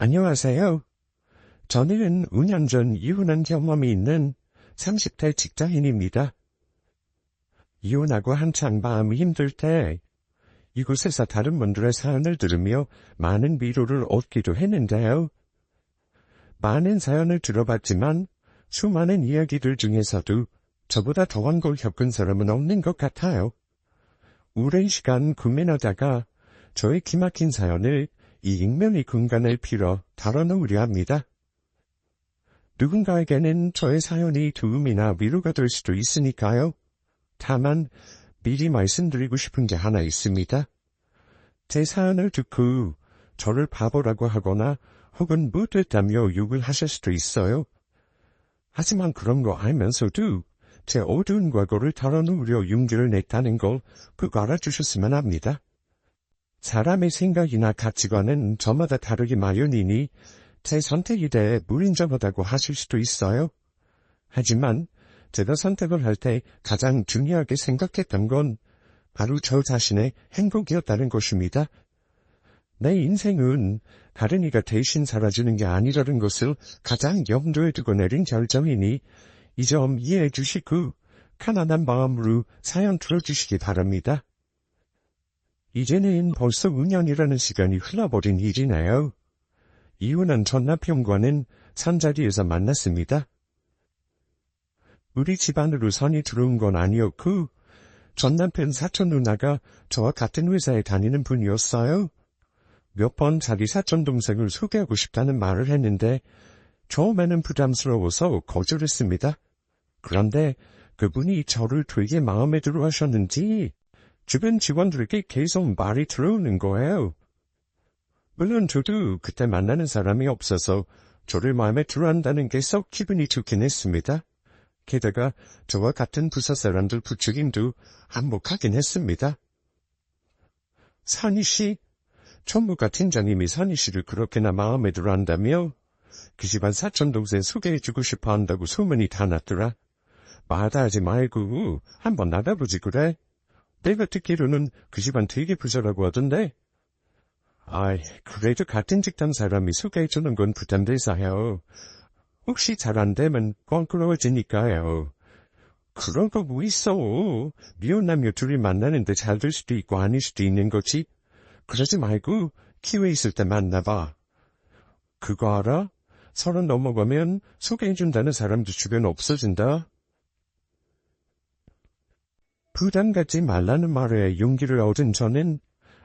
안녕하세요. 저는 5년 전 이혼한 경험이 있는 30대 직장인입니다. 이혼하고 한창 마음이 힘들 때 이곳에서 다른 분들의 사연을 들으며 많은 위로를 얻기도 했는데요. 많은 사연을 들어봤지만 수많은 이야기들 중에서도 저보다 더한 걸 겪은 사람은 없는 것 같아요. 오랜 시간 고민하다가 저의 기막힌 사연을 이 익명의 공간을 빌어 다뤄놓으려 합니다. 누군가에게는 저의 사연이 도움이나 위로가 될 수도 있으니까요. 다만 미리 말씀드리고 싶은 게 하나 있습니다. 제 사연을 듣고 저를 바보라고 하거나 혹은 못됐다며 욕을 하실 수도 있어요. 하지만 그런 거 알면서도 제 어두운 과거를 털어놓으려 용기를 냈다는 걸 꼭 알아주셨으면 합니다. 사람의 생각이나 가치관은 저마다 다르기 마련이니 제 선택에 대해 무인정하다고 하실 수도 있어요. 하지만 제가 선택을 할 때 가장 중요하게 생각했던 건 바로 저 자신의 행복이었다는 것입니다. 내 인생은 다른 이가 대신 살아주는 게 아니라는 것을 가장 염두에 두고 내린 결정이니 이 점 이해해 주시고 가난한 마음으로 사연 들어주시기 바랍니다. 이제는 벌써 5년이라는 시간이 흘러버린 일이네요. 이혼한 전 남편과는 산자리에서 만났습니다. 우리 집안으로 선이 들어온 건 아니었고 전 남편 사촌 누나가 저와 같은 회사에 다니는 분이었어요. 몇 번 자기 사촌 동생을 소개하고 싶다는 말을 했는데 처음에는 부담스러워서 거절했습니다. 그런데 그분이 저를 되게 마음에 들어 하셨는지 주변 직원들에게 계속 말이 들어오는 거예요. 물론 저도 그때 만나는 사람이 없어서 저를 마음에 들어 한다는 게 썩 기분이 좋긴 했습니다. 게다가 저와 같은 부서 사람들 부추김도 한몫하긴 했습니다. 선희 씨, 전무과 팀장님이 선희 씨를 그렇게나 마음에 들어 한다며 그 집안 사촌 동생 소개해주고 싶어 한다고 소문이 다 났더라. 마다하지 말고 한번 나가보지 그래. 내가 듣기로는 그 집안 되게 부자라고 하던데. 아이, 그래도 같은 직장 사람이 소개해주는 건 부담돼서요. 혹시 잘 안 되면 껄끄러워지니까요. 그런 거 뭐 있어. 미혼 남녀 둘이 만나는데 잘 될 수도 있고 아닐 수도 있는 거지. 그러지 말고 기회 있을 때 만나봐. 그거 알아? 30 넘어가면 소개해준다는 사람도 주변에 없어진다. 부담 갖지 말라는 말에 용기를 얻은 저는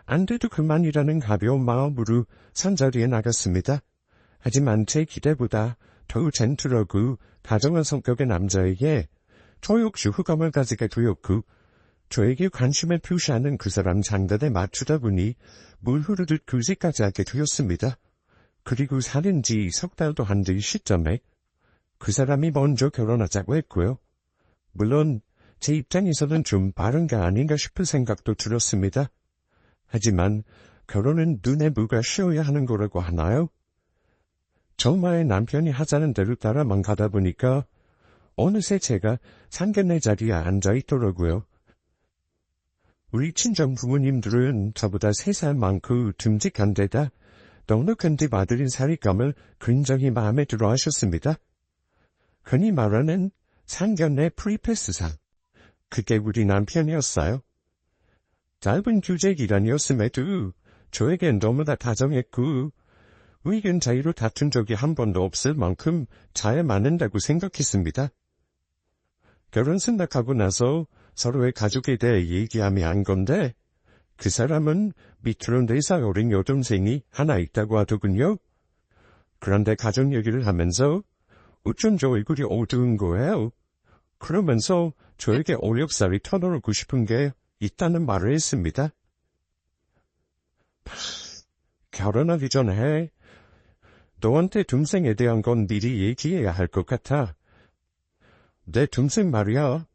안 돼도 그만이라는 가벼운 마음으로 산자리에 나갔습니다. 하지만 제 기대보다 더욱 젠틀하고 다정한 성격의 남자에게 저 역시 호감을 가지게 되었고 저에게 관심을 표시하는 그 사람 장단에 맞추다 보니 물 흐르듯 교제까지 하게 되었습니다. 그리고 사귄 지 석 달도 안 될 시점에 그 사람이 먼저 결혼하자고 했고요. 물론 제 입장에서는 좀 빠른 게 아닌가 싶은 생각도 들었습니다. 하지만 결혼은 눈에 무가 쉬어야 하는 거라고 하나요? 정말 남편이 하자는 대로 따라만 가다 보니까 어느새 제가 상견례 자리에 앉아있더라고요. 우리 친정 부모님들은 저보다 3살 많고 듬직한 데다 넉넉한 집 아들인 사윗감을 굉장히 마음에 들어 하셨습니다. 흔히 말하는 상견례 프리패스상. 그게 우리 남편이었어요. 짧은 교제 기간이었음에도 저에겐 너무나 다정했고 의견 차이로 다툰 적이 한 번도 없을 만큼 잘 맞는다고 생각했습니다. 결혼 생각하고 나서 서로의 가족에 대해 얘기하며 한 건데 그 사람은 밑으로 4살 어린 여동생이 하나 있다고 하더군요. 그런데 가족 얘기를 하면서 어쩜 저 얼굴이 어두운 거예요. 그러면서 저에게 어렵사리 터놓고 싶은 게 있다는 말을 했습니다. 결혼하기 전에 너한테 동생에 대한 건 미리 얘기해야 할 것 같아. 내 동생 말이야.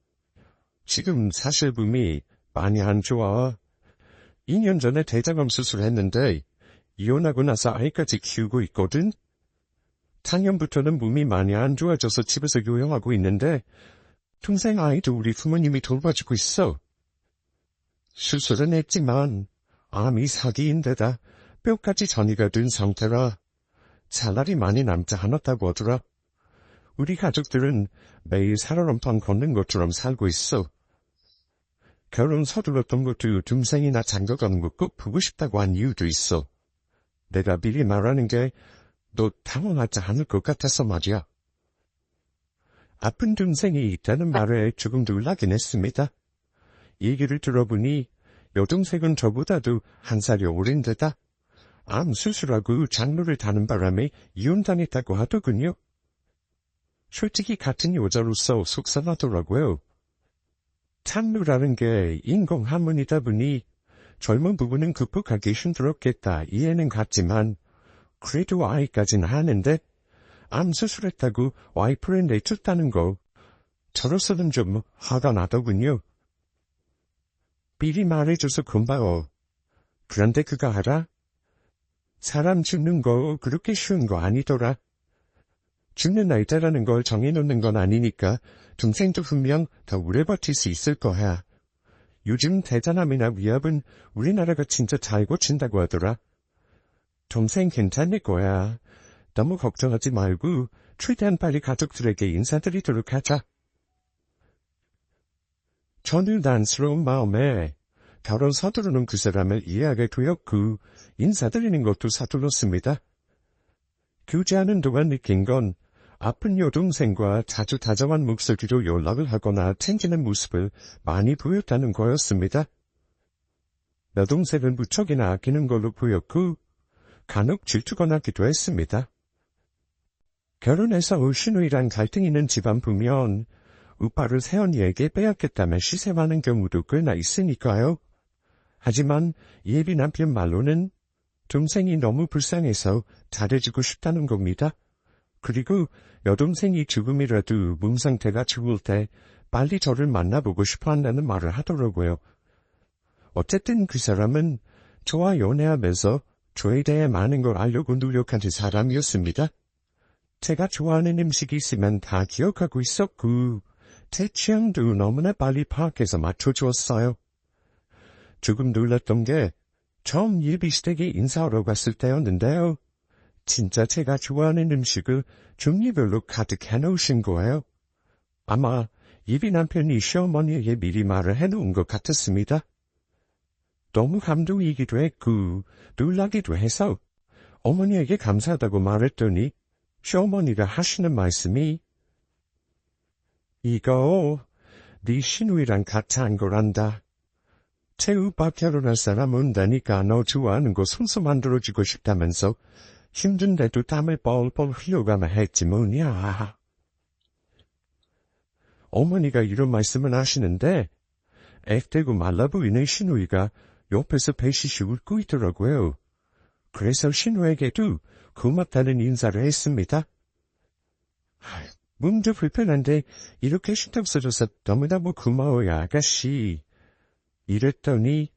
지금 사실 몸이 많이 안 좋아. 2년 전에 대장암 수술했는데 이혼하고 나서 아이까지 키우고 있거든. 작년부터는 몸이 많이 안 좋아져서 집에서 요양하고 있는데 동생 아이도 우리 부모님이 돌봐주고 있어. 수술은 했지만 암이 사기인데다 뼈까지 전이가 된 상태라 살 날이 많이 남지 않았다고 하더라. 우리 가족들은 매일 살얼음판 걷는 것처럼 살고 있어. 결혼 서둘렀던 것도 동생이나 장가가는 거 꼭 보고 싶다고 한 이유도 있어. 내가 미리 말하는 게 너 당황하지 않을 것 같아서 말이야. 아픈 동생이 있다는 말에 조금 놀라긴 했습니다. 얘기를 들어보니 여동생은 저보다도 한 살이 어린데다 암 수술하고 장로를 다는 바람에 이혼당했다고 하더군요. 솔직히 같은 여자로서 속상하더라고요. 장로라는 게 인공 학문이다 보니 젊은 부부는 극복하기 힘들었겠다 이해는 갔지만 그래도 아이까지는 하는데 암 수술했다고 와이프를 내쫓다는 거 저로서는 좀 화가 나더군요. 미리 말해줘서 고마워. 그런데 그거 알아? 사람 죽는 거 그렇게 쉬운 거 아니더라. 죽는 날짜라는 걸 정해놓는 건 아니니까 동생도 분명 더 오래 버틸 수 있을 거야. 요즘 대장암이나 위암은 우리나라가 진짜 잘 고친다고 하더라. 동생 괜찮을 거야. 너무 걱정하지 말고 최대한 빨리 가족들에게 인사드리도록 하자. 저는 난스러운 마음에 결혼 서두르는 그 사람을 이해하게 되었고 인사드리는 것도 서둘렀습니다. 교제하는 동안 느낀 건 아픈 여동생과 자주 다정한 목소리로 연락을 하거나 챙기는 모습을 많이 보였다는 거였습니다. 여동생은 무척이나 아끼는 걸로 보였고 간혹 질투가 나기도 했습니다. 결혼해서 시누이랑 갈등 있는 집안 보면 오빠를 새언니에게 빼앗겠다며 시샘하는 경우도 꽤나 있으니까요. 하지만 예비 남편 말로는 동생이 너무 불쌍해서 잘해주고 싶다는 겁니다. 그리고 여동생이 조금이라도 몸 상태가 좋을 때 빨리 저를 만나보고 싶어 한다는 말을 하더라고요. 어쨌든 그 사람은 저와 연애하면서 저에 대해 많은 걸 알려고 노력하는 사람이었습니다. 제가 좋아하는 음식이 있으면 다 기억하고 있었고 제 취향도 너무나 빨리 파악해서 맞춰주었어요. 조금 놀랐던 게 처음 예비시댁에 인사하러 갔을 때였는데요. 진짜 제가 좋아하는 음식을 종류별로 가득 해놓으신 거예요. 아마 예비 남편이 시어머니에게 미리 말을 해놓은 것 같았습니다. 너무 감동이기도 했고 놀라기도 해서 어머니에게 감사하다고 말했더니 시어머니가 하시는 말씀이 이거 네 시누이랑 같이 한 거란다. 제 오빠 결혼할 사람 온다니까 너 좋아하는 거 손수 만들어주고 싶다면서 힘든데도 땀을 뻘뻘 흘려가며 했지 뭐냐. 어머니가 이런 말씀을 하시는데 액되고 말라 보이는 시누이가 옆에서 배시시 웃고 있더라고요. 그래서 시누에게도 고맙다는 인사를 했습니다. 몸도 불편한데 이렇게 신경 써줘서 너무너무 고마워요 아가씨. 이랬더니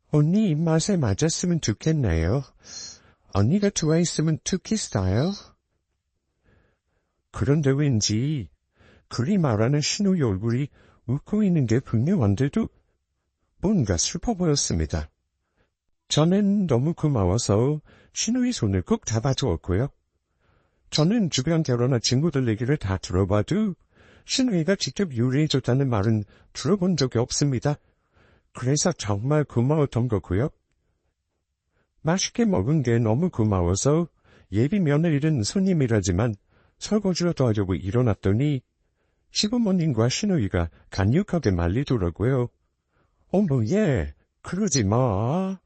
언니 입맛에 맞았으면 좋겠네요. 언니가 좋아했으면 좋겠어요. 그런데 왠지 그리 말하는 시누이 얼굴이 웃고 있는 게 분명한데도 뭔가 슬퍼 보였습니다. 저는 너무 고마워서 시누이 손을 꼭 잡아주었고요. 저는 주변 결혼한 친구들 얘기를 다 들어봐도 시누이가 직접 요리해줬다는 말은 들어본 적이 없습니다. 그래서 정말 고마웠던 거고요. 맛있게 먹은 게 너무 고마워서 예비 며느리는 손님이라지만 설거지를 도와주고 일어났더니 시부모님과 시누이가 간육하게 말리더라고요. 어머 얘 그러지 마.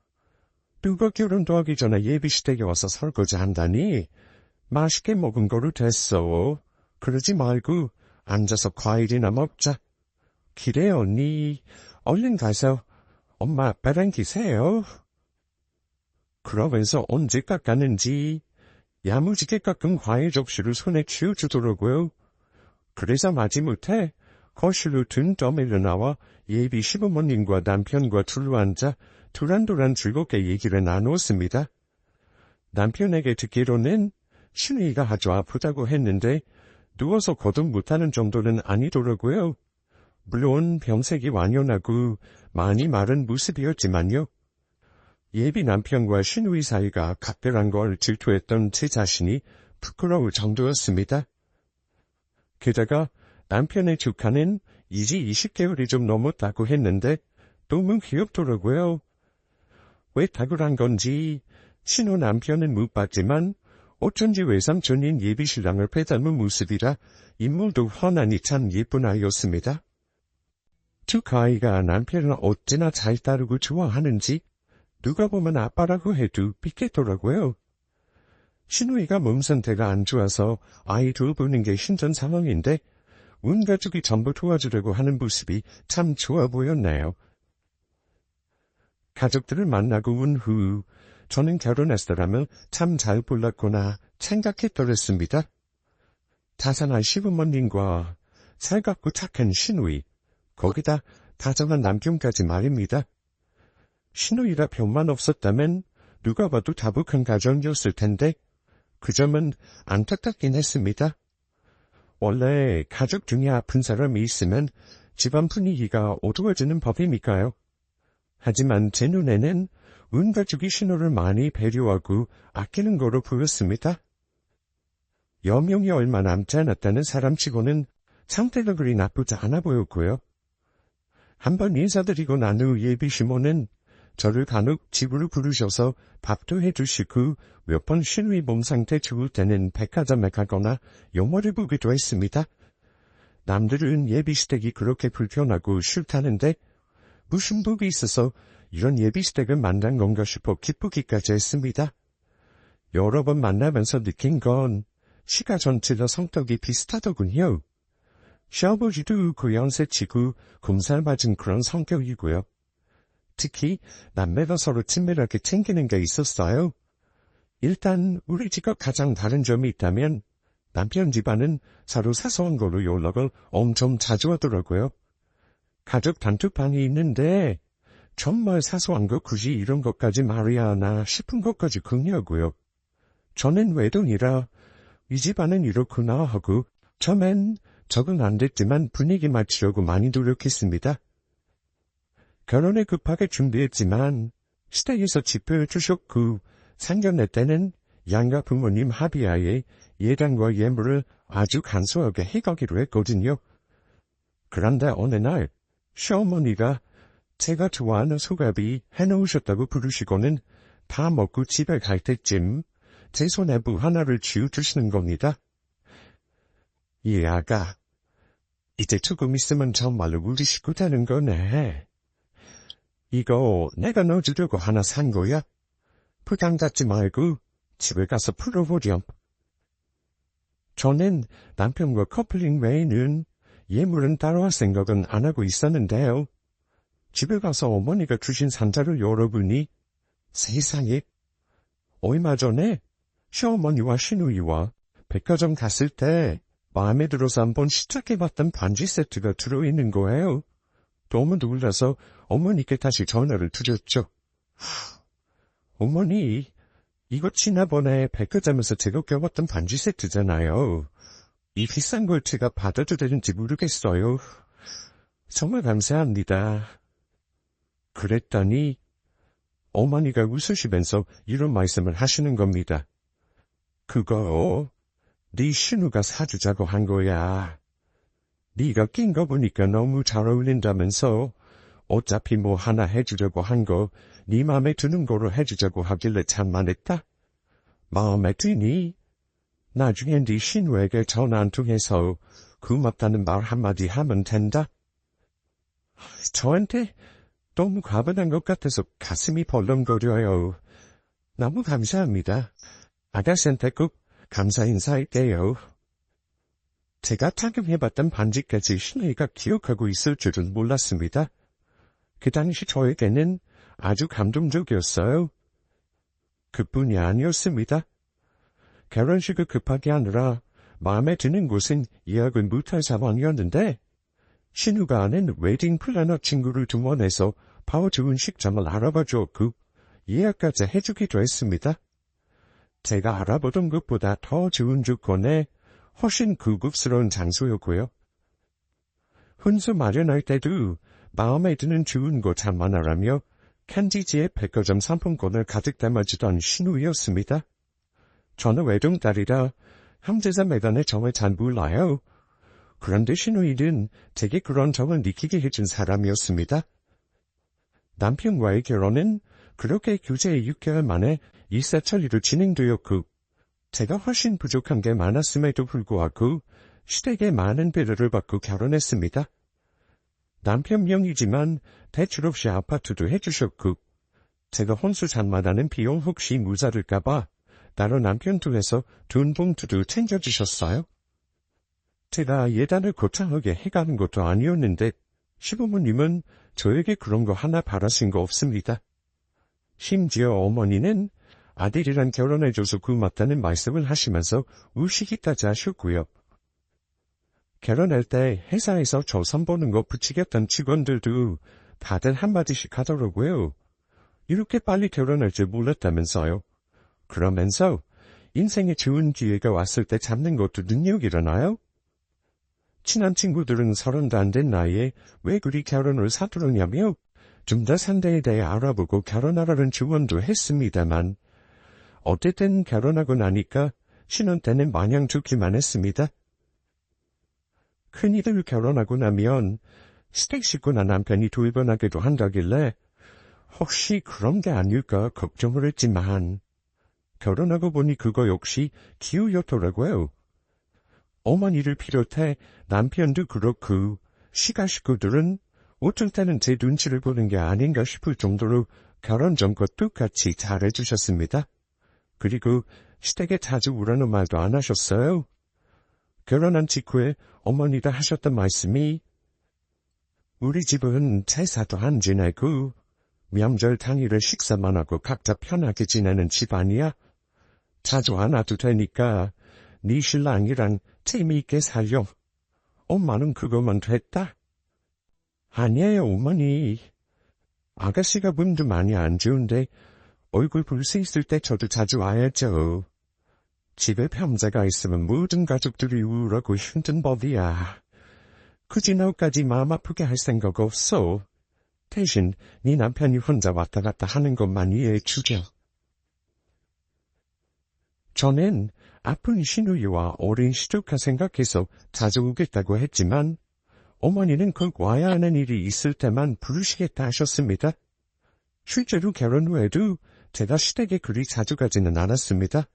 누가 결혼도 하기 전에 예비시댁에 와서 설거지 한다니. 맛있게 먹은 거로 됐어. 그러지 말고 앉아서 과일이나 먹자. 그래 언니. 얼른 가서 엄마 아빠랑 기세요. 그러면서 언제 깎았는지 야무지게 깎은 과일 접시를 손에 쥐어주더라고요. 그래서 마지못해 거실로 든 떠밀려 나와 예비 시부모님과 남편과 둘러앉아 도란도란 즐겁게 얘기를 나누었습니다. 남편에게 듣기로는 시누이가 아주 아프다고 했는데 누워서 거듭 못하는 정도는 아니더라고요. 물론 병색이 완연하고 많이 마른 모습이었지만요. 예비 남편과 신우이 사이가 각별한 걸 질투했던 제 자신이 부끄러울 정도였습니다. 게다가 남편의 조카는 이제 20개월이 좀 넘었다고 했는데 너무 귀엽더라고요. 왜 탁월한 건지 신우 남편은 못 봤지만 어쩐지 외삼촌인 예비 신랑을 빼닮은 모습이라 인물도 훤하니 참 예쁜 아이였습니다. 두 아이가 남편을 어찌나 잘 따르고 좋아하는지 누가 보면 아빠라고 해도 믿겠더라고요. 신우이가 몸 상태가 안 좋아서 아이 돌보는 게 힘든 상황인데 온 가족이 전부 도와주려고 하는 모습이 참 좋아 보였네요. 가족들을 만나고 온 후 저는 결혼했더라면 참 잘 골랐구나 생각했더랬습니다. 다산한 시부모님과 살갑고 착한 신우이, 거기다 다정한 남편까지 말입니다. 신우이라 병만 없었다면 누가 봐도 다복한 가정이었을 텐데 그 점은 안타깝긴 했습니다. 원래 가족 중에 아픈 사람이 있으면 집안 분위기가 어두워지는 법이니까요. 하지만 제 눈에는 온 가족이 신우를 많이 배려하고 아끼는 거로 보였습니다. 여명이 얼마 남지 않았다는 사람치고는 상태가 그리 나쁘지 않아 보였고요. 한번 인사드리고 난 후 예비 시모는 저를 간혹 집으로 부르셔서 밥도 해주시고 몇 번 신우이 몸 상태 좋을 때는 백화점에 가거나 영화를 보기도 했습니다. 남들은 예비 시댁이 그렇게 불편하고 싫다는데 무슨 복이 있어서 이런 예비 시댁을 만난 건가 싶어 기쁘기까지 했습니다. 여러 번 만나면서 느낀 건 시가 전체가 성격이 비슷하더군요. 시아버지도 고연세치고 곰살 맞은 그런 성격이고요. 특히 남매가 서로 친밀하게 챙기는 게 있었어요. 일단 우리 집과 가장 다른 점이 있다면 남편 집안은 서로 사소한 걸로 연락을 엄청 자주 하더라고요. 가족 단톡방이 있는데 정말 사소한 거 굳이 이런 것까지 말해야 하나 싶은 것까지 긍냐고요. 저는 외동이라 이 집안은 이렇구나 하고 처음엔 적응 안 됐지만 분위기 맞추려고 많이 노력했습니다. 결혼에 급하게 준비했지만 시댁에서 집회를 주셨고 상견례 때는 양가 부모님 합의하에 예단과 예물을 아주 간소하게 해가기로 했거든요. 그런데 어느 날 시어머니가 제가 좋아하는 소갈비 해놓으셨다고 부르시고는 다 먹고 집에 갈 때쯤 제 손에 무 하나를 쥐어주시는 겁니다. 이 아가, 이제 조금 있으면 정말로 우리 식구 되는 거네. 이거 내가 넣어주려고 하나 산 거야. 부담 갖지 말고 집에 가서 풀어보렴. 저는 남편과 커플링 외에는 예물은 따로 생각은 안 하고 있었는데요. 집에 가서 어머니가 주신 상자를 열어보니 세상에, 얼마 전에 시어머니와 시누이와 백화점 갔을 때 마음에 들어서 한번 시작해봤던 반지 세트가 들어있는 거예요. 너무 놀라서 어머니께 다시 전화를 드렸죠. 어머니, 이거 지난번에 백화점에서 제가 껴봤던 반지 세트잖아요. 이 비싼 걸 제가 받아도 되는지 모르겠어요. 정말 감사합니다. 그랬더니 어머니가 웃으시면서 이런 말씀을 하시는 겁니다. 그거 네 신우가 사주자고 한 거야. 네가 낀 거 보니까 너무 잘 어울린다면서 어차피 뭐 하나 해주려고 한 거 네 마음에 드는 거로 해주자고 하길래 참만했다. 마음에 드니? 나중엔 네 신우에게 전화 한 통해서 고맙다는 말 한마디 하면 된다. 저한테 너무 과분한 것 같아서 가슴이 벌렁거려요. 너무 감사합니다. 아가씨한테 꼭 감사 인사할게요. 제가 착용해봤던 반지까지 신우이가 기억하고 있을 줄은 몰랐습니다. 그 당시 저에게는 아주 감동적이었어요. 그뿐이 아니었습니다. 결혼식을 급하게 하느라 마음에 드는 곳은 예약을 못할 상황이었는데 신우가 아는 웨딩 플래너 친구를 동원해서 바로 좋은 식장을 알아봐 주었고 예약까지 해주기도 했습니다. 제가 알아보던 것보다 더 좋은 조건에 훨씬 고급스러운 장소였고요. 혼수 마련할 때도 마음에 드는 좋은 곳 하나라며 캔디지의 백화점 상품권을 가득 담아주던 신우이였습니다. 저는 외동딸이라 형제자매간의 정을 잘 몰라요. 그런데 신우이는 제게 그런 정을 느끼게 해준 사람이었습니다. 남편과의 결혼은 그렇게 교제의 6개월 만에 일사천리로 진행되었고, 제가 훨씬 부족한 게 많았음에도 불구하고 시댁에 많은 배려를 받고 결혼했습니다. 남편 명의지만 대출 없이 아파트도 해주셨고, 제가 혼수 잔마다는 비용 혹시 모자랄까봐 따로 남편 통해서 돈 봉투도 챙겨주셨어요. 제가 예단을 거창하게 해가는 것도 아니었는데 시부모님은 저에게 그런 거 하나 바라신 거 없습니다. 심지어 어머니는 아들이랑 결혼해줘서 고맙다는 말씀을 하시면서 우시기까지 하셨고요. 결혼할 때 회사에서 저 선보는 거 부추겼던 직원들도 다들 한마디씩 하더라고요. 이렇게 빨리 결혼할 줄 몰랐다면서요. 그러면서 인생에 좋은 기회가 왔을 때 잡는 것도 능력이라나요? 친한 친구들은 30도 안 된 나이에 왜 그리 결혼을 서두르냐며 좀 더 상대에 대해 알아보고 결혼하라는 조언도 했습니다만 어쨌든 결혼하고 나니까 신혼 때는 마냥 좋기만 했습니다. 큰이들 결혼하고 나면 스택 식구나 남편이 돌변하기도 한다길래 혹시 그런 게 아닐까 걱정을 했지만 결혼하고 보니 그거 역시 기우였더라고요. 어머니를 비롯해 남편도 그렇고 시가 식구들은 어쩔 때는 제 눈치를 보는 게 아닌가 싶을 정도로 결혼 전과 똑같이 잘해주셨습니다. 그리고 시댁에 자주 오라는 말도 안 하셨어요. 결혼한 직후에 어머니가 하셨던 말씀이 우리 집은 제사도 안 지내고 명절 당일에 식사만 하고 각자 편하게 지내는 집안이야. 자주 안 와도 되니까 네 신랑이랑 재미있게 살려. 엄마는 그거만 됐다. 아니에요, 어머니. 아가씨가 몸도 많이 안 좋은데 얼굴 볼 수 있을 때 저도 자주 와야죠. 집에 병자가 있으면 모든 가족들이 우울하고 힘든 법이야. 굳이 너까지 마음 아프게 할 생각 없어. 대신 네 남편이 혼자 왔다 갔다 하는 것만 이해해 주죠. 저는 아픈 신우이와 어린 시조카 생각해서 자주 오겠다고 했지만 어머니는 꼭 와야 하는 일이 있을 때만 부르시겠다 하셨습니다. 실제로 결혼 후에도 제가 시댁에 그리 자주 가지는 않았습니다.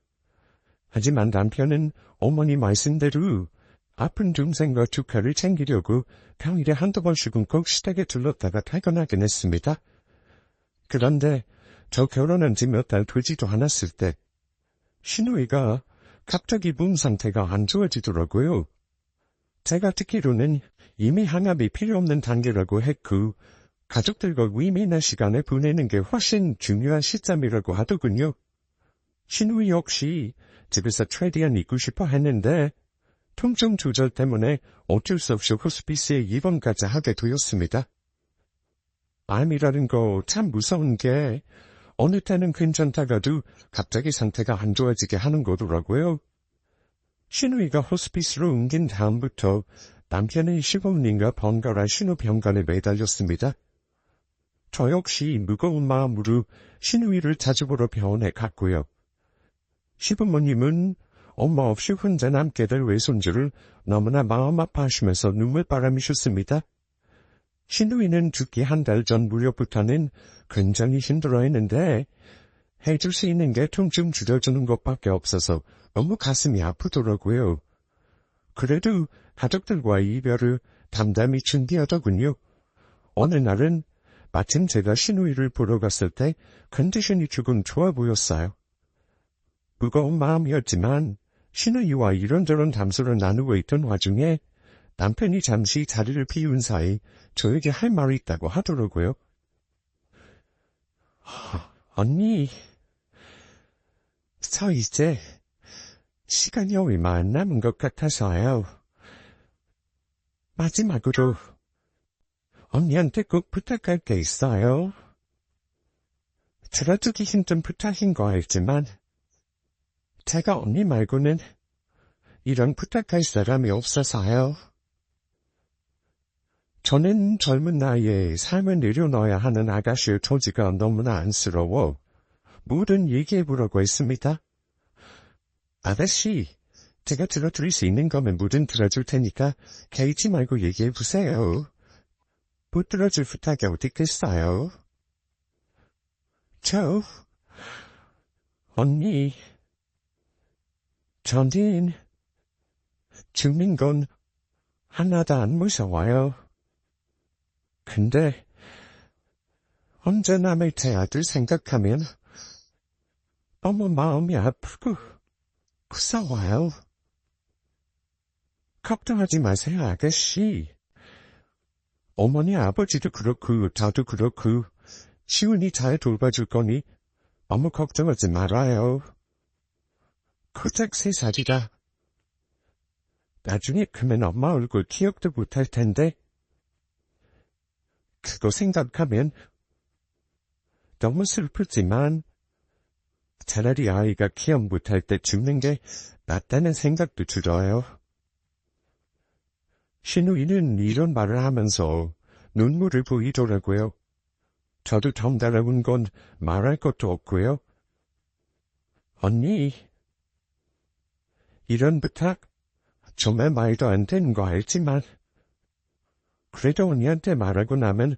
하지만 남편은 어머니 말씀대로 아픈 동생과 조카를 챙기려고 평일에 한두 번씩은 꼭 시댁에 들렀다가 퇴근하긴 했습니다. 그런데 저 결혼한 지 몇 달 되지도 않았을 때 신우이가 갑자기 몸 상태가 안 좋아지더라고요. 제가 듣기로는 이미 항암이 필요 없는 단계라고 했고 가족들과 의미있는 시간을 보내는 게 훨씬 중요한 시점이라고 하더군요. 신우이 역시 집에서 최대한 있고 싶어 했는데 통증 조절 때문에 어쩔 수 없이 호스피스에 입원까지 하게 되었습니다. 암이라는 거 참 무서운 게 어느 때는 괜찮다가도 갑자기 상태가 안 좋아지게 하는 거더라고요. 신우이가 호스피스로 옮긴 다음부터 남편은 시부모님과 번갈아 신우병간에 매달렸습니다. 저 역시 무거운 마음으로 신우이를 자주 보러 병원에 갔고요. 시부모님은 엄마 없이 혼자 남게 될 외손주를 너무나 마음 아파하시면서 눈물바람이셨습니다. 신우이는 죽기 한 달 전 무렵부터는 굉장히 힘들어했는데 해줄 수 있는 게 통증 줄여주는 것밖에 없어서 너무 가슴이 아프더라고요. 그래도 가족들과의 이별을 담담히 준비하더군요. 어느 날은 마침 제가 신우이를 보러 갔을 때 컨디션이 조금 좋아 보였어요. 무거운 마음이었지만 신우이와 이런저런 담소를 나누고 있던 와중에 남편이 잠시 자리를 비운 사이 저에게 할 말이 있다고 하더라고요. 언니, 저 이제 시간이 얼마 안 남은 것 같아서요. 마지막으로 언니한테 꼭 부탁할 게 있어요. 들어주기 힘든 부탁인 거 알지만 제가 언니 말고는 이런 부탁할 사람이 없어서요. 저는 젊은 나이에 삶을 내려놓아야 하는 아가씨의 처지가 너무나 안쓰러워 뭐든 얘기해보라고 했습니다. 아가씨, 제가 들어드릴 수 있는 거면 뭐든 들어줄 테니까 개의치 말고 얘기해보세요. 못 들어줄 부탁이 어디 있겠어요? 언니, 저는 죽는 건 하나도 안 무서워요. 근데 언제 남의 태아들 생각하면 너무 마음이 아프고 무서워요. 걱정하지 마세요, 아가씨. 어머니 아버지도 그렇고 저도 그렇고 시훈이 잘 돌봐줄 거니 너무 걱정하지 말아요. 고작 3살이라 나중에 크면 엄마 얼굴 기억도 못할 텐데 그거 생각하면 너무 슬프지만 차라리 아이가 기억 못할 때 죽는 게 낫다는 생각도 들어요. 신우이는 이런 말을 하면서 눈물을 보이더라고요. 저도 덩달아온 건 말할 것도 없고요. 언니, 이런 부탁 정말 말도 안 되는 거 알지만 그래도 언니한테 말하고 나면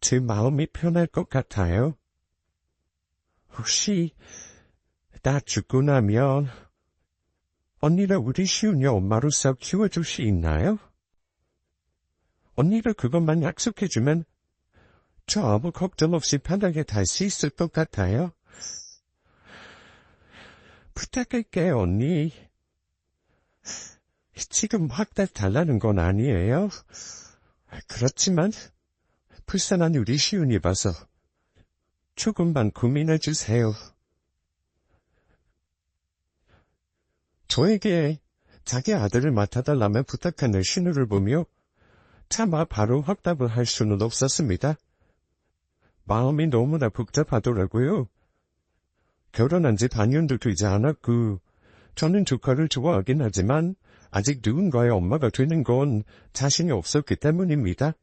제 마음이 편할 것 같아요. 혹시 나 죽고 나면 언니를 우리 시훈이 엄마로서 키워줄 수 있나요? 언니가 그것만 약속해주면 저 아무 걱정 없이 편하게 살 수 있을 것 같아요. 부탁할게요, 언니. 지금 확 다 달라는 건 아니에요. 그렇지만 불쌍한 우리 시훈이 봐서 조금만 고민해주세요. 저에게 자기 아들을 맡아달라며 부탁하는 신우를 보며 차마 바로 확답을 할 수는 없었습니다. 마음이 너무나 복잡하더라고요. 결혼한 지 반년도 되지 않았고 저는 조카를 좋아하긴 하지만 아직 누군가의 엄마가 되는 건 자신이 없었기 때문입니다.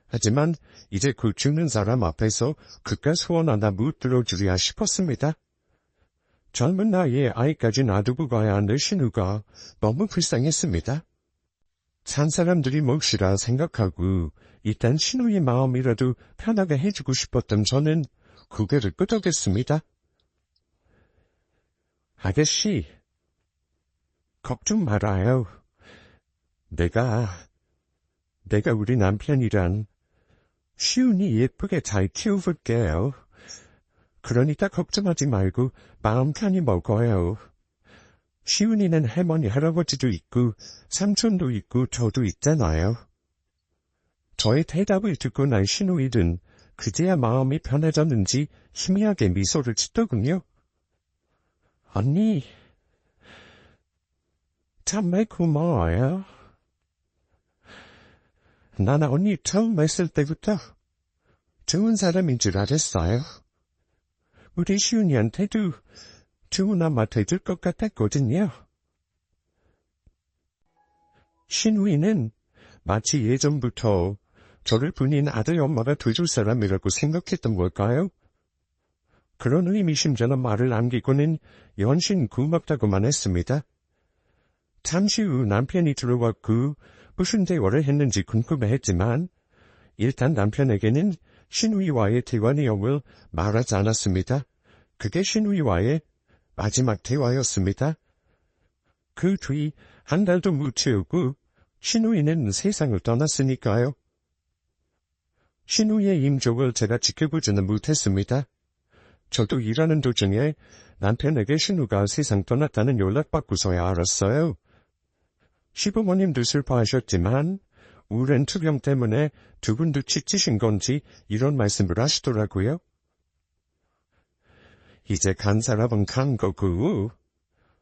하지만 이제 그 죽는 사람 앞에서 그깟 소원 하나 못 들어주랴 싶었습니다. 젊은 나이에 아이까지 놔두고 가야 하는 신우가 너무 불쌍했습니다. 산 사람들이 몫이라 생각하고 일단 신우의 마음이라도 편하게 해주고 싶었던 저는 고개를 끄덕였습니다. 아가씨, 걱정 말아요. 내가 우리 남편이란 시훈이 예쁘게 잘 키워볼게요. 그러니까 걱정하지 말고 마음 편히 먹어요. 시훈이는 할머니 할아버지도 있고 삼촌도 있고 저도 있잖아요. 저의 대답을 듣고 난 신우이는 그제야 마음이 편해졌는지 희미하게 미소를 짓더군요. 언니, 정말 고마워요. 난 언니 처음 뵀을 때부터 좋은 사람인 줄 알았어요. 우리 시훈이한테도 좋은 엄마 돼줄 것 같았거든요. 신우이는 마치 예전부터 저를 본인 아들 엄마가 돼줄 사람이라고 생각했던 걸까요? 그런 의미심장한 말을 남기고는 연신 고맙다고만 했습니다. 잠시 후 남편이 들어왔고 무슨 대화를 했는지 궁금해했지만 일단 남편에게는 신우이와의 대화 내용을 말하지 않았습니다. 그게 신우이와의 마지막 대화였습니다. 그 뒤 한 달도 못 채우고 신우이는 세상을 떠났으니까요. 신우이의 임종을 제가 지켜보지는 못했습니다. 저도 일하는 도중에 남편에게 신우가 세상 떠났다는 연락받고서야 알았어요. 시부모님도 슬퍼하셨지만 우울한 투병 때문에 두 분도 지치신 건지 이런 말씀을 하시더라고요. 이제 간 사람은 간 거고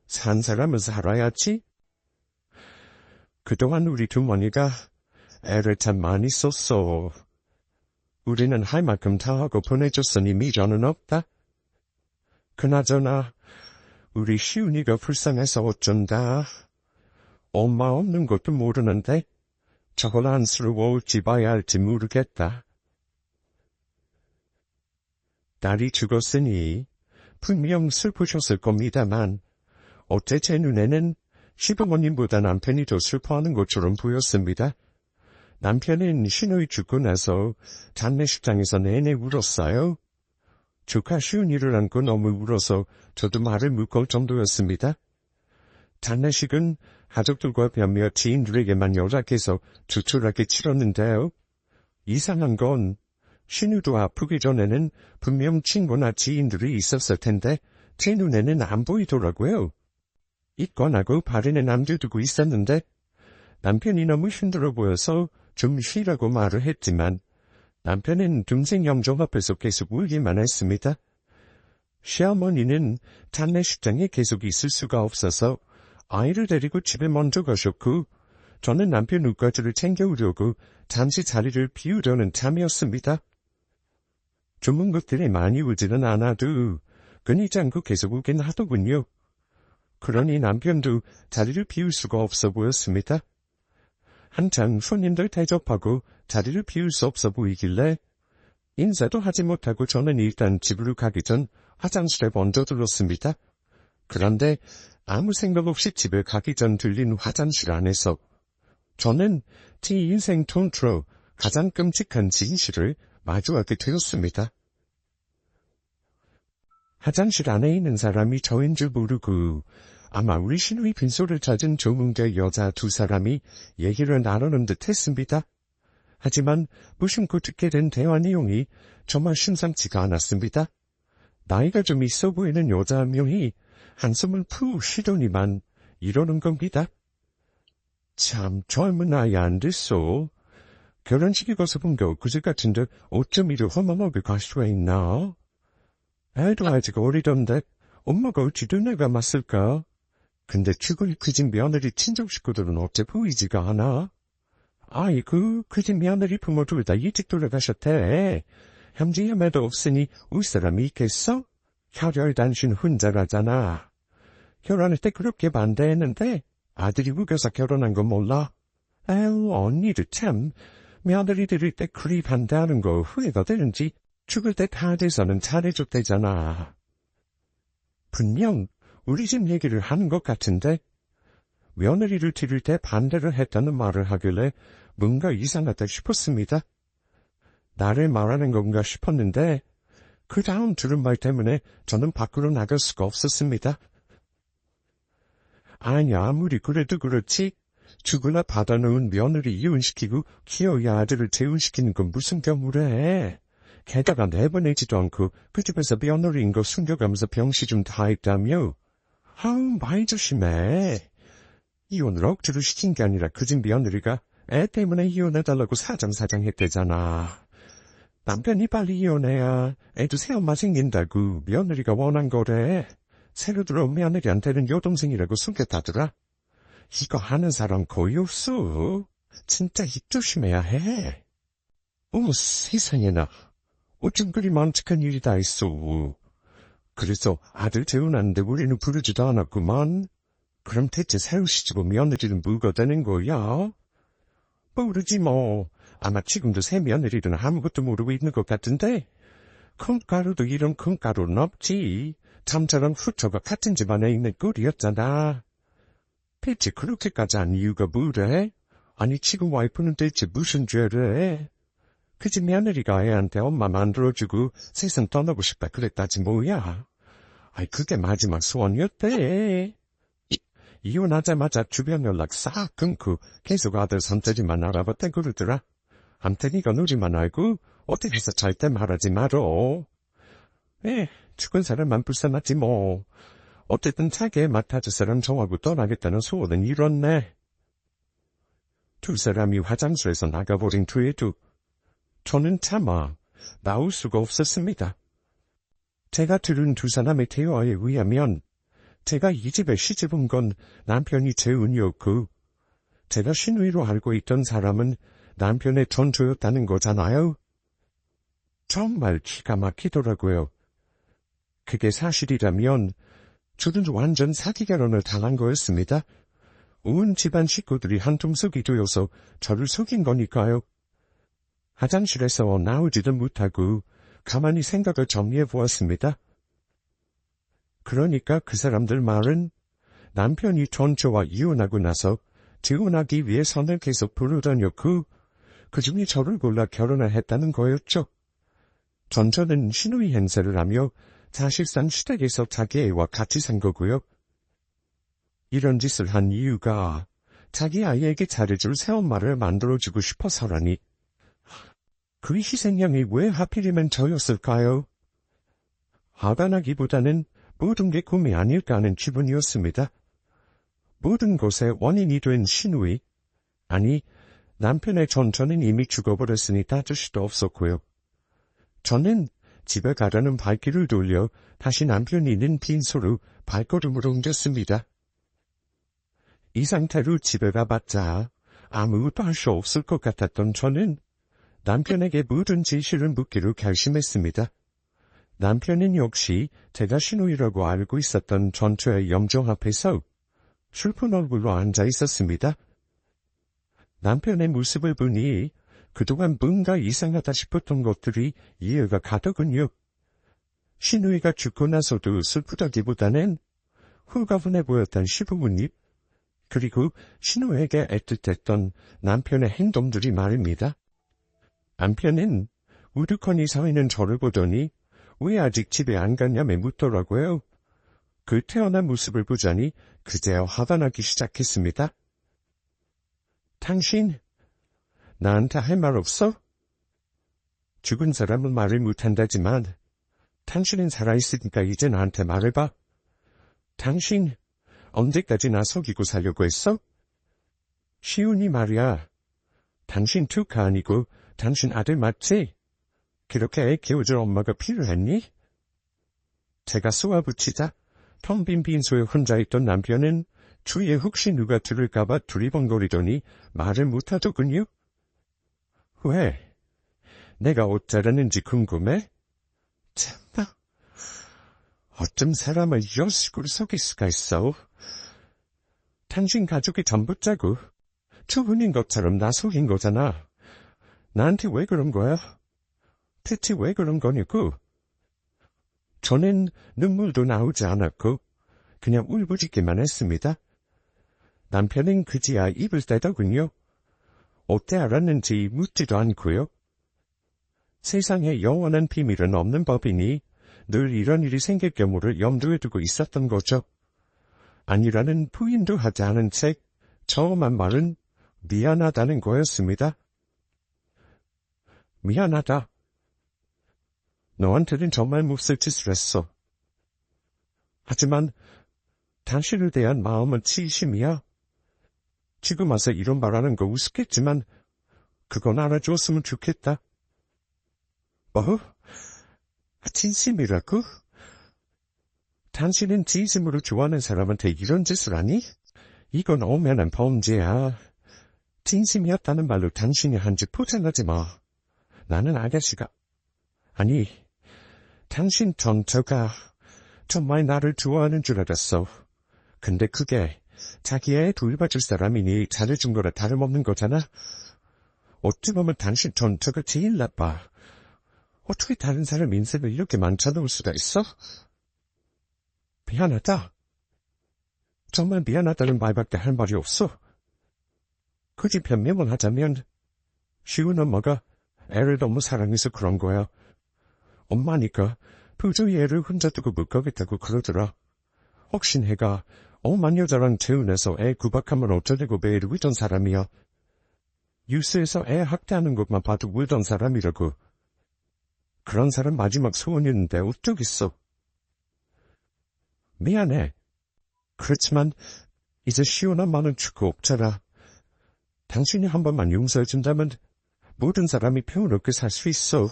산 사람은 살아야지. 그동안 우리 두머니가 애를 참 많이 썼어. 우리는 할 만큼 다 하고 보내줬으니 미련은 없다. 그나저나 우리 시훈이가 불쌍해서 어쩐다. 엄마 없는 것도 모르는데 저걸 안쓰러워올지 봐야 할지 모르겠다. 딸이 죽었으니 분명 슬프셨을 겁니다만 어째 제 눈에는 시부모님보다 남편이 더 슬퍼하는 것처럼 보였습니다. 남편은 신우이 죽고 나서 장례식장에서 내내 울었어요. 조카 시은이를 안고 너무 울어서 저도 말을 못 걸 정도였습니다. 장례식은 가족들과 몇몇 지인들에게만 연락해서 조촐하게 치렀는데요. 이상한 건 신우도 아프기 전에는 분명 친구나 지인들이 있었을 텐데 제 눈에는 안 보이더라고요. 입건하고 발에는 남겨두고 있었는데 남편이 너무 힘들어 보여서 좀 쉬라고 말을 했지만 남편은 동생 영정 앞에서 계속 울기만 했습니다. 시어머니는 장례식장에 계속 있을 수가 없어서 아이를 데리고 집에 먼저 가셨고 저는 남편 우까지를 챙겨오려고 잠시 자리를 비우려는 참이었습니다. 좋은 것들이 많이 울지는 않아도 끊이지 않고 계속 울긴 하더군요. 그러니 남편도 자리를 비울 수가 없어 보였습니다. 한창 손님들 대접하고 자리를 비울 수 없어 보이길래 인사도 하지 못하고 저는 일단 집으로 가기 전 화장실에 먼저 들렀습니다. 그런데 아무 생각 없이 집에 가기 전 들린 화장실 안에서 저는 제 인생 통틀어 가장 끔찍한 진실을 마주하게 되었습니다. 화장실 안에 있는 사람이 저인 줄 모르고 아마 우리 신우이 빈소를 찾은 조문계 여자 두 사람이 얘기를 나누는 듯 했습니다. 하지만 무심코 듣게 된 대화 내용이 정말 심상치가 않았습니다. 나이가 좀 있어 보이는 여자 한 명이 한숨을 푹 쉬더니만 이러는 겁니다. 참 젊은 아이 안 됐어. 결혼식에 가서 본 게 엊그제 같은데 어쩜 이리 허망하게 갈 수가 있나? 애도 아직 어리던데 엄마가 어찌도 내가 맞을까? 근데 죽을 그 집 며느리 친정 식구들은 어째 보이지가 않아? 아이고 그 집 며느리 부모 둘 다 일찍 돌아가셨대. 형제자매도 없으니 울 사람이 있겠어? 혈혈 단신 혼자라잖아. 결혼할 때 그렇게 반대했는데 아들이 우겨서 결혼한 거 몰라? 아유 언니도 참 며느리들일 때 그리 반대하는 거 후회가 되는지 죽을 때 다 돼서는 잘해줬대잖아. 분명 우리 집 얘기를 하는 것 같은데 며느리를 드릴 때 반대를 했다는 말을 하길래 뭔가 이상하다 싶었습니다. 나를 말하는 건가 싶었는데 그 다음 들은 말 때문에 저는 밖으로 나갈 수가 없었습니다. 아니 아무리 그래도 그렇지 죽을라 받아놓은 며느리 이혼시키고 키워야 아들을 재혼시키는 건 무슨 경우래. 게다가 내보내지도 않고 그 집에서 며느리인 거 숨겨가면서 병시 좀 다 했다며. 아우 말 조심해. 이혼을 억지로 시킨 게 아니라 그 집 며느리가 애 때문에 이혼해달라고 사정사정했대잖아. 남편이 빨리 이혼해야 애도 새엄마 생긴다고 며느리가 원한 거래. 새로 들어온 며느리한테는 여동생이라고 숨겼다더라. 이거 하는 사람 거의 없어. 진짜 입 조심해야 해. 어머 세상에나. 어쩜 그리 많직한 일이 다 있어. 그래서 아들 재혼하는데 우리는 부르지도 않았구만. 그럼 대체 새로 시집온 며느리는 뭐가 되는 거야? 모르지 뭐. 아마 지금도 새 며느리는 아무것도 모르고 있는 것 같은데. 콩가루도 이런 콩가루는 없지. 잠자랑 후처가 같은 집안에 있는 꼴이었잖아. 대체 그렇게까지 한 이유가 뭐래? 아니 지금 와이프는 대체 무슨 죄를 해? 그 집 며느리가 애한테 엄마 만들어주고 세상 떠나고 싶다 그랬다지 뭐야. 아이 그게 마지막 소원이었대. 이혼하자마자 주변 연락 싹 끊고 계속 아들 손자리만 알아봤다 그러더라. 암튼 이건 우리만 알고 어디서 잘 때 말하지 말어. 죽은 사람만 불쌍하지 뭐. 어쨌든 자기의 맡아줄 사람 정하고 떠나겠다는 소원은 이뤘네. 두 사람이 화장실에서 나가버린 뒤에도 저는 차마 나올 수가 없었습니다. 제가 들은 두 사람의 대화에 의하면 제가 이 집에 시집온 건 남편이 재혼이었고 제가 신우이로 알고 있던 사람은 남편의 전조였다는 거잖아요. 정말 기가 막히더라고요. 그게 사실이라면 저는 완전 사기 결혼을 당한 거였습니다. 온 집안 식구들이 한통속이 되어서 저를 속인 거니까요. 화장실에서 나오지도 못하고 가만히 생각을 정리해 보았습니다. 그러니까 그 사람들 말은 남편이 전처와 이혼하고 나서 재혼하기 위해 선을 계속 부르다녔고 그중에 저를 골라 결혼을 했다는 거였죠. 전처는 시누이 행세를 하며 사실상 시댁에서 자기 애와 같이 산 거고요. 이런 짓을 한 이유가 자기 아이에게 잘해줄 새엄마를 만들어주고 싶어서라니. 그 희생양이 왜 하필이면 저였을까요? 화가 나기보다는 모든 게 꿈이 아닐까 하는 기분이었습니다. 모든 것의 원인이 된 시누이, 아니 남편의 전처는 이미 죽어버렸으니 따질 수도 없었고요. 저는 집에 가려는 발길을 돌려 다시 남편이 있는 빈소로 발걸음을 옮겼습니다. 이 상태로 집에 가봤자 아무것도 할 수 없을 것 같았던 저는 남편에게 모든 진실을 묻기로 결심했습니다. 남편은 역시 제가 시누이라고 알고 있었던 전처의 염정 앞에서 슬픈 얼굴로 앉아 있었습니다. 남편의 모습을 보니 그동안 뭔가 이상하다 싶었던 것들이 이해가 가더군요. 시누이가 죽고 나서도 슬프다기보다는 홀가분해 보였던 시부모님, 그리고 시누이에게 애틋했던 남편의 행동들이 말입니다. 남편은 우두커니 서 있는 저를 보더니 왜 아직 집에 안 갔냐며 묻더라고요. 그 태어난 모습을 보자니 그제야 화가 나기 시작했습니다. 당신, 나한테 할 말 없어? 죽은 사람은 말을 못한다지만 당신은 살아있으니까 이제 나한테 말해봐. 당신, 언제까지 나 속이고 살려고 했어? 시훈이 말이야. 당신 투카 아니고 당신 아들 맞지? 그렇게 애 키워줄 엄마가 필요했니? 제가 쏘아붙이자 텅 빈 빈소에 혼자 있던 남편은 주위에 혹시 누가 들을까봐 두리번거리더니 말을 못하더군요. 왜? 내가 어쩌라는지 궁금해? 참나, 어쩜 사람을 이런 식으로 속일 수가 있어? 당신 가족이 전부자고 초혼인 것처럼 나 속인 거잖아. 나한테 왜 그런 거야? 대체 왜 그런 거냐고? 저는 눈물도 나오지 않았고 그냥 울부짖기만 했습니다. 남편은 그제야 입을 떼더군요. 어때 알았는지 묻지도 않고요. 세상에 영원한 비밀은 없는 법이니 늘 이런 일이 생길 경우를 염두에 두고 있었던 거죠. 아니라는 부인도 하지 않은 채 처음 한 말은 미안하다는 거였습니다. 미안하다. 너한테는 정말 몹쓸 짓을 했어. 하지만 당신을 대한 마음은 진심이야. 지금 와서 이런 말하는 거 우습겠지만 그건 알아주었으면 좋겠다. 뭐? 진심이라고? 당신은 진심으로 좋아하는 사람한테 이런 짓을 하니? 이건 엄연한 범죄야. 진심이었다는 말로 당신이 한 짓 포장하지 마. 나는 아가씨가, 아니, 당신 전처가 정말 나를 좋아하는 줄 알았어. 근데 그게 자기 애 돌봐줄 사람이니 잘해준 거라 다름없는 거잖아. 어찌 보면 당신 전처가 제일 나빠. 어떻게 다른 사람 인생을 이렇게 망쳐놓을 수가 있어? 미안하다. 정말 미안하다는 말밖에 할 말이 없어. 굳이 변명을 하자면 시훈 엄마가 애를 너무 사랑해서 그런 거야. 엄마니까 도저히 애를 혼자 두고 못 가겠다고 그러더라. 혹시 내가 엄한 여자랑 재혼해서 애 구박하면 어쩌려고 매일 울던 사람이야. 뉴스에서 애 학대하는 것만 봐도 울던 사람이라고. 그런 사람 마지막 소원이었는데 어쩌겠어. 미안해. 그렇지만 이제 시원 엄마는 죽고 없잖아. 당신이 한 번만 용서해준다면 모든 사람이 평화롭게 살 수 있어.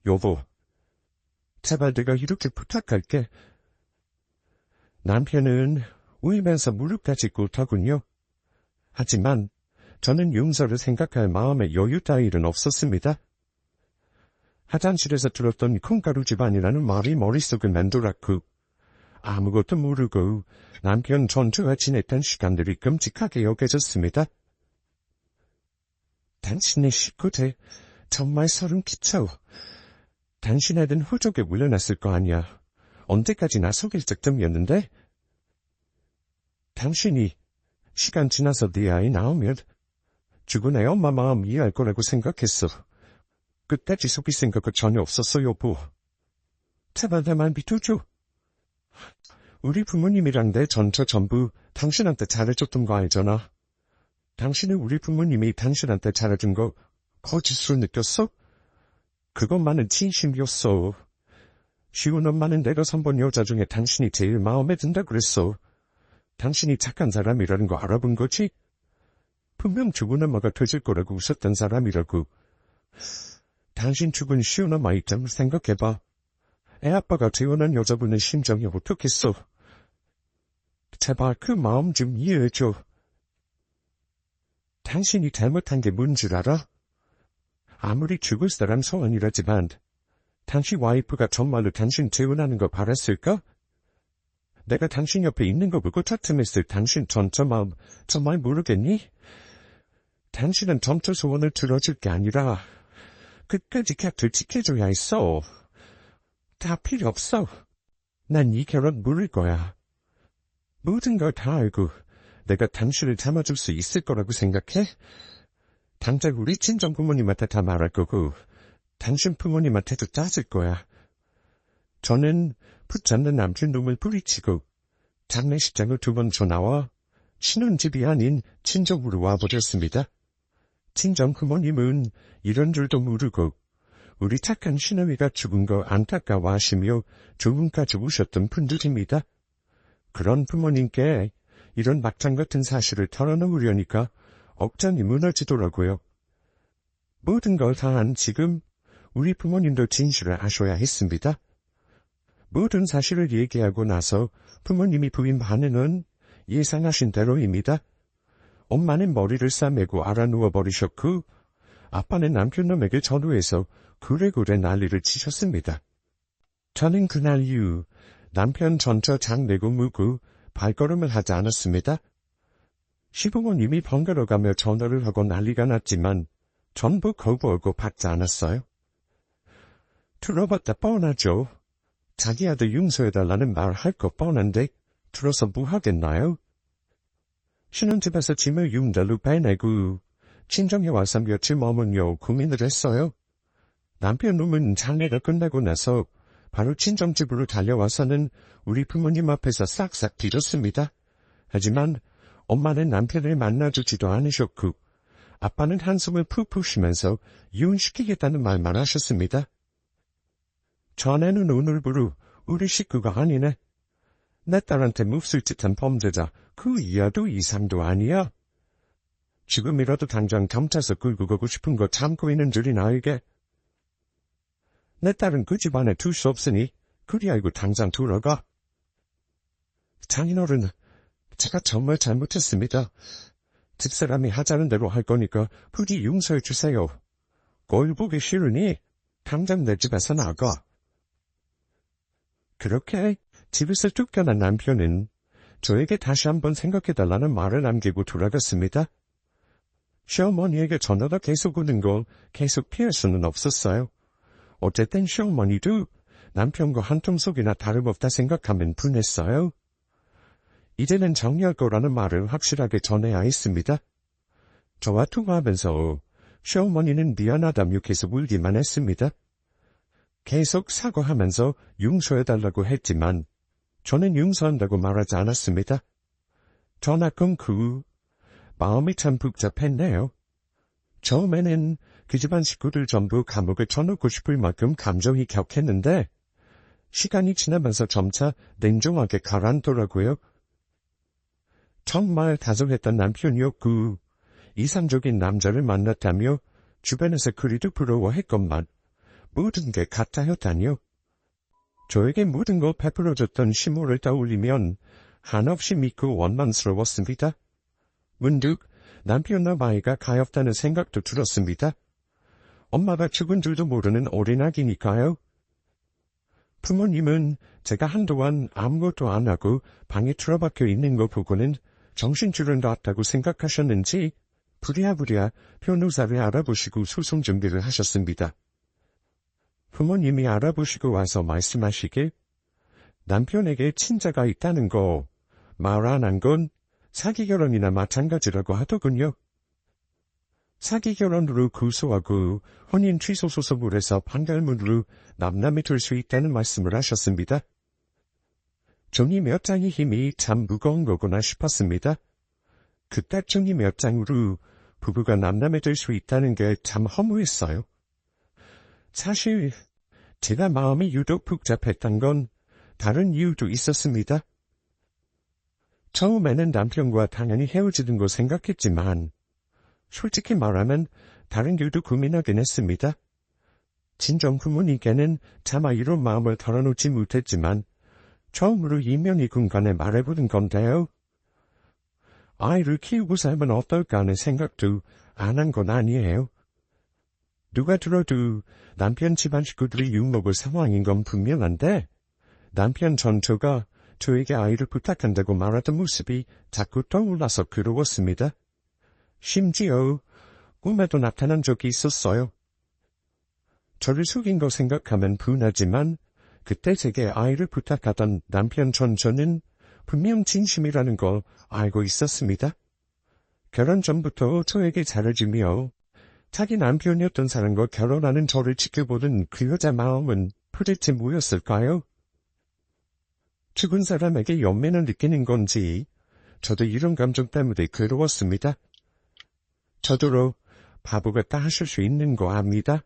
여보, 제발 내가 이렇게 부탁할게. 남편은 울면서 무릎까지 꿇더군요. 하지만 저는 용서를 생각할 마음의 여유 따위는 없었습니다. 화장실에서 들었던 콩가루 집안이라는 말이 머릿속을 맴돌았고 아무것도 모르고 남편 전투와 지냈던 시간들이 끔찍하게 여겨졌습니다. 당신의 식구들 정말 소름 끼쳐. 당신 애든 호적에 물려놨을 거 아니야. 언제까지나 속일 적쯤이었는데? 당신이 시간 지나서 네 아이 나오면 죽은 애 엄마 마음 이해할 거라고 생각했어. 끝까지 속일 생각은 전혀 없었어, 여보. 제발 내 말 믿어줘. 우리 부모님이랑 내 전처 전부 당신한테 잘해줬던 거 알잖아. 당신은 우리 부모님이 당신한테 잘해준 거 거짓으로 느꼈어? 그것만은 진심이었어. 시온 엄마는 내가 선본 여자 중에 당신이 제일 마음에 든다 그랬어. 당신이 착한 사람이라는 거 알아본 거지? 분명 죽은 엄마가 터질 거라고 웃었던 사람이라고. 당신 죽은 시온 엄마 입장을 생각해봐. 애 아빠가 태어난 여자분의 심정이 어떻겠어. 제발 그 마음 좀 이해해줘. 당신이 잘못한 게 뭔 줄 알아? 아무리 죽을 사람 소원이라지만 당신 와이프가 정말로 당신 태어나는 거 바랐을까? 내가 당신 옆에 있는 거 보고 다툼했을 당신 전처 마음 정말 모르겠니? 당신은 전처 소원을 들어줄 게 아니라 끝까지 곁을 지켜줘야 했어. 다 필요 없어. 난 이 결혼 모를 거야. 모든 걸 다 알고 내가 당신을 참아줄 수 있을 거라고 생각해? 당장 우리 친정 부모님한테 다 말할 거고 당신 부모님한테도 따질 거야. 저는 붙잡는 남편 놈을 뿌리치고 장례식장을 2번 전화와 신혼집이 아닌 친정으로 와버렸습니다. 친정 부모님은 이런 줄도 모르고 우리 착한 시어미가 죽은 거 안타까워하시며 조금까지 우셨던 분들입니다. 그런 부모님께 이런 막장 같은 사실을 털어놓으려니까 억장이 무너지더라고요. 모든 걸 다 한 지금 우리 부모님도 진실을 아셔야 했습니다. 모든 사실을 얘기하고 나서 부모님이 부인 반응은 예상하신 대로입니다. 엄마는 머리를 싸매고 알아누워버리셨고 아빠는 남편놈에게 전화해서 그래그래 난리를 치셨습니다. 저는 그날 이후 남편 전처 장내고 무고 발걸음을 하지 않았습니다. 시부모님이 번갈아가며 전화를 하고 난리가 났지만 전부 거부하고 받지 않았어요. 들어봤다 뻔하죠. 자기 아들 용서해달라는 말 할 거 뻔한데 들어서 뭐 하겠나요? 신혼집에서 짐을 융달로 빼내고 친정에 와서 며칠 머물며 고민을 했어요. 남편 놈은 장례가 끝나고 나서 바로 친정집으로 달려와서는 우리 부모님 앞에서 싹싹 빌었습니다. 하지만 엄마는 남편을 만나주지도 않으셨고 아빠는 한숨을 푹푹 쉬면서 이혼시키겠다는 말만 하셨습니다. 전에는 오늘부로 우리 식구가 아니네. 내 딸한테 몹쓸 짓한 범죄자 그 이하도 이상도 아니야. 지금이라도 당장 경찰서 끌고 가고 싶은 거 참고 있는 줄이 나에게. 내 딸은 그 집안에 둘 수 없으니 그리 알고 당장 돌아가. 장인어른, 제가 정말 잘못했습니다. 집사람이 하자는 대로 할 거니까 부디 용서해 주세요. 꼴 보기 싫으니 당장 내 집에서 나가. 그렇게 집에서 쫓겨난 남편은 저에게 다시 한번 생각해달라는 말을 남기고 돌아갔습니다. 시어머니에게 전화가 계속 오는 걸 계속 피할 수는 없었어요. 어쨌든 시어머니도 남편과 한통속이나 다름없다 생각하면 분했어요. 이제는 정리할 거라는 말을 확실하게 전해야 했습니다. 저와 통화하면서 시어머니는 미안하다며 계속 울기만 했습니다. 계속 사과하면서 용서해달라고 했지만 저는 용서한다고 말하지 않았습니다. 전화 끊고 후 마음이 참 복잡했네요. 처음에는 그 집안 식구들 전부 감옥에 쳐놓고 싶을 만큼 감정이 격했는데 시간이 지나면서 점차 냉정하게 가라앉더라고요. 정말 다정했던 남편이었고 이상적인 남자를 만났다며 주변에서 그리도 부러워했건만 모든 게 가짜였다니요. 저에게 모든 걸 베풀어줬던 시모를 떠올리면 한없이 믿고 원망스러웠습니다. 문득 남편과 아이가 가엾다는 생각도 들었습니다. 엄마가 죽은 줄도 모르는 어린아기니까요. 부모님은 제가 한동안 아무것도 안 하고 방에 틀어박혀 있는 거 보고는 정신줄을 놨다고 생각하셨는지 부랴부랴 변호사를 알아보시고 소송 준비를 하셨습니다. 부모님이 알아보시고 와서 말씀하시길 남편에게 친자가 있다는 거 말 안 한 건 사기 결혼이나 마찬가지라고 하더군요. 사기 결혼으로 구속하고 혼인 취소 소송을 해서 판결문으로 남남이 될 수 있다는 말씀을 하셨습니다. 종이 몇 장의 힘이 참 무거운 거구나 싶었습니다. 그깟 종이 몇 장으로 부부가 남남이 될 수 있다는 게 참 허무했어요. 사실 제가 마음이 유독 복잡했던 건 다른 이유도 있었습니다. 처음에는 남편과 당연히 헤어지는 거 생각했지만 솔직히 말하면 다른 길도 고민하긴 했습니다. 친정 부모님께는 차마 이런 마음을 털어놓지 못했지만 처음으로 이면이 군간에 말해보는 건데요. 아이를 키우고 살면 어떨까 하는 생각도 안 한 건 아니에요. 누가 들어도 남편 집안 식구들이 욕먹을 상황인 건 분명한데 남편 전처가 저에게 아이를 부탁한다고 말하던 모습이 자꾸 떠올라서 괴로웠습니다. 심지어 꿈에도 나타난 적이 있었어요. 저를 속인 거 생각하면 분하지만 그때 제게 아이를 부탁하던 남편 전처는 분명 진심이라는 걸 알고 있었습니다. 결혼 전부터 저에게 잘해주며 자기 남편이었던 사람과 결혼하는 저를 지켜보는 그 여자 마음은 도대체 뭐였을까요? 죽은 사람에게 연민을 느끼는 건지 저도 이런 감정 때문에 괴로웠습니다. 저더러 바보 같다 하실 수 있는 거 압니다.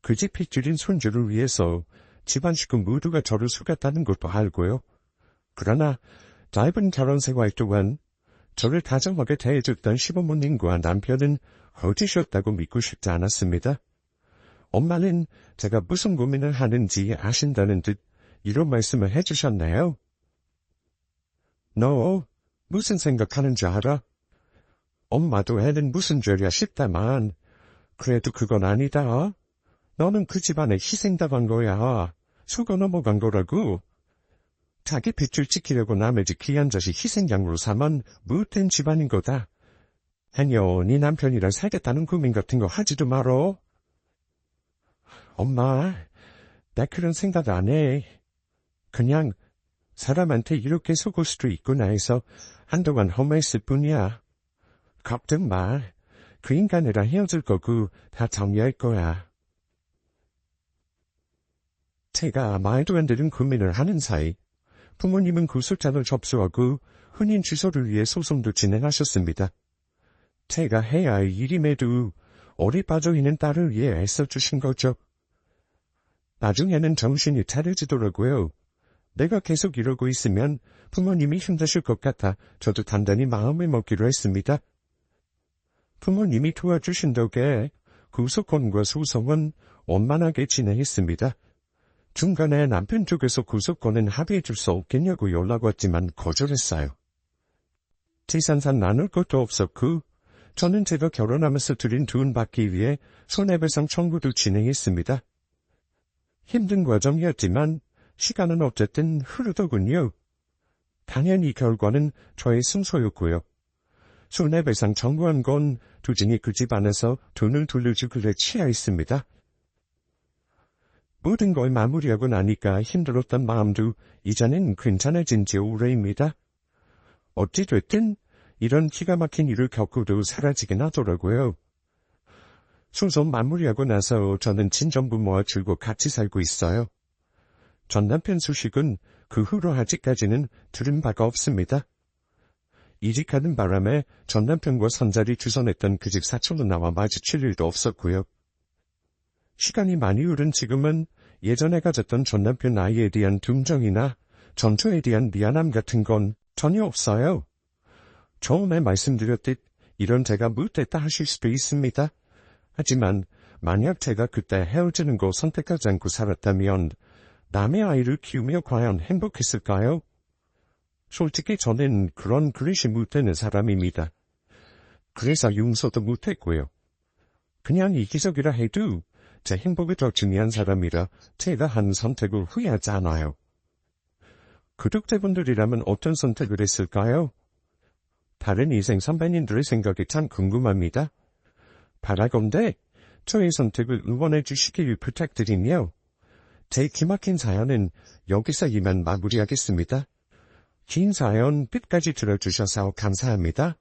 그 집 핏줄인 손주를 위해서 집안 식구 모두가 저를 속였다는 것도 알고요. 그러나 짧은 결혼 생활 동안 저를 다정하게 대해줬던 시부모님과 남편은 거짓이었다고 믿고 싶지 않았습니다. 엄마는 제가 무슨 고민을 하는지 아신다는 듯 이런 말씀을 해주셨네요. 너 무슨 생각하는 줄 알아? 엄마도 애는 무슨 죄야 싶다만 그래도 그건 아니다. 너는 그 집안에 희생당한 거야. 속아 넘어간 거라고. 자기 핏줄 지키려고 남의 집 귀한 자식 희생양으로 삼은 못된 집안인 거다. 아니요, 네 남편이랑 살겠다는 고민 같은 거 하지도 말어. 엄마, 나 그런 생각 안 해. 그냥 사람한테 이렇게 속을 수도 있구나 해서 한동안 허무했을 뿐이야. 걱정 마. 그 인간이랑 헤어질 거고 다 정리할 거야. 제가 말도 안 되는 고민을 하는 사이 부모님은 구속장을 접수하고 혼인 취소를 위해 소송도 진행하셨습니다. 제가 해야 할 일임에도 오래 빠져있는 딸을 위해 애써주신 거죠. 나중에는 정신이 차려지더라고요. 내가 계속 이러고 있으면 부모님이 힘드실 것 같아 저도 단단히 마음을 먹기로 했습니다. 부모님이 도와주신 덕에 구속권과 소송은 원만하게 진행했습니다. 중간에 남편 쪽에서 구속권은 합의해줄 수 없겠냐고 연락 왔지만 거절했어요. 재산상 나눌 것도 없었고 저는 제가 결혼하면서 들인 돈 받기 위해 손해배상 청구도 진행했습니다. 힘든 과정이었지만 시간은 어쨌든 흐르더군요. 당연히 결과는 저의 승소였고요. 손해배상 청구한 건 도중에 그 집 안에서 돈을 돌려주길래 취하했습니다. 모든 걸 마무리하고 나니까 힘들었던 마음도 이제는 괜찮아진 지 오래입니다. 어찌됐든 이런 기가 막힌 일을 겪고도 사라지긴 하더라고요. 소송 마무리하고 나서 저는 친정부모와 줄곧 같이 살고 있어요. 전 남편 소식은 그 후로 아직까지는 들은 바가 없습니다. 이직하는 바람에 전 남편과 선자리 주선했던 그 집 사촌도 나와 마주칠 일도 없었고요. 시간이 많이 흐른 지금은 예전에 가졌던 전 남편 아이에 대한 둔정이나 전처에 대한 미안함 같은 건 전혀 없어요. 처음에 말씀드렸듯 이런 제가 못됐다 하실 수도 있습니다. 하지만 만약 제가 그때 헤어지는 거 선택하지 않고 살았다면 남의 아이를 키우며 과연 행복했을까요? 솔직히 저는 그런 그릇이 못되는 사람입니다. 그래서 용서도 못했고요. 그냥 이기적이라 해도 제 행복이 더 중요한 사람이라 제가 한 선택을 후회하지 않아요. 구독자분들이라면 어떤 선택을 했을까요? 다른 이생 선배님들의 생각이 참 궁금합니다. 바라건대 저의 선택을 응원해 주시길 부탁드리며 제 기막힌 사연은 여기서 이만 마무리하겠습니다. 긴 사연 끝까지 들어주셔서 감사합니다.